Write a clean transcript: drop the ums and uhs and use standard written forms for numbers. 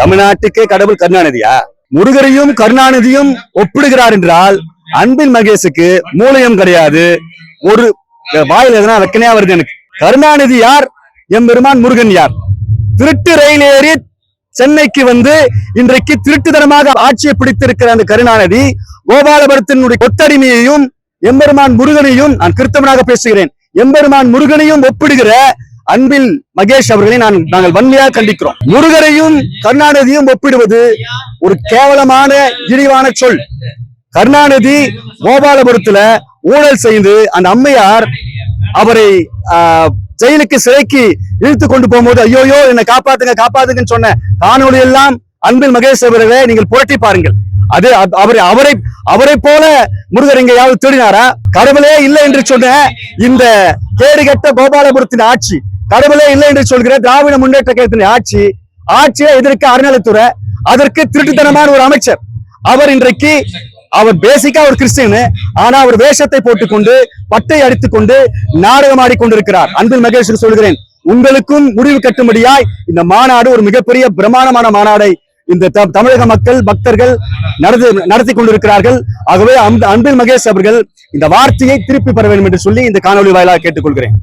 தமிழ்நாட்டுக்கே கடவுள் கருணாநிதியா? முருகரையும் கருணாநிதியும் ஒப்பிடுகிறார் என்றால் அன்பில் மகேஷுக்கு மூளையும் கிடையாது. ஒரு வாயில் எதனா வெக்கனையா வருது எனக்கு. கருணாநிதி யார், எம்பெருமான் முருகன் யார்? திருட்டு ரயில் ஏறி சென்னைக்கு வந்து இன்றைக்கு திருட்டுத்தனமாக ஆட்சியை பிடித்திருக்கிற அந்த கருணாநிதி கோபாலபுரத்தினுடைய கொத்தடிமையையும் எம்பெருமான் முருகனையும், நான் கிறிஸ்தவனாக பேசுகிறேன், எம்பெருமான் முருகனையும் ஒப்பிடுகிற அன்பில் மகேஷ் அவர்களை நாங்கள் வன்மையாக கண்டிக்கிறோம். முருகரையும் கருணாநிதியும் ஒப்பிடுவது ஒரு கேவலமான இழிவான சொல். கருணாநிதி கோபாலபுரத்துல ஊழல் செய்து அந்த அம்மையார் அவரை ஜெயிலுக்கு சிறைக்கு இழுத்து கொண்டு போகும்போது ஐயோயோ என்னை காப்பாத்துங்க காப்பாத்துங்கன்னு சொன்ன காணொலி எல்லாம் அன்பில் மகேஷ் அவர்களை நீங்கள் புரட்டி பாருங்கள். அது அவரை போல முருகர் எங்கேயாவது தேடினாரா? கடவுளே இல்லை என்று சொன்ன இந்த கேடுகட்ட கோபாலபுரத்தின் ஆட்சி, கடவுளே இல்லை என்று சொல்கிற திராவிட முன்னேற்ற கழகத்தின் ஆட்சியை எதிர்க்க அறநிலைத்துறை, அதற்கு திருட்டுத்தனமான ஒரு அமைச்சர். அவர் இன்றைக்கு அவர் பேசிக்கா ஒரு கிறிஸ்டியன், ஆனா அவர் வேஷத்தை போட்டுக்கொண்டு பட்டை அடித்துக் கொண்டு நாடகம் ஆடிக்கொண்டிருக்கிறார். அன்பில் மகேஷ் சொல்கிறேன், உங்களுக்கும் முடிவு கட்டும்படியாய் இந்த மாநாடு ஒரு மிகப்பெரிய பிரமாணமான மாநாடை இந்த தமிழக மக்கள் பக்தர்கள் நடத்தி கொண்டிருக்கிறார்கள். ஆகவே அன்பில் மகேஷ் அவர்கள் இந்த வார்த்தையை திருப்பி பெற வேண்டும் என்று சொல்லி இந்த காணொலி வாயிலாக கேட்டுக்கொள்கிறேன்.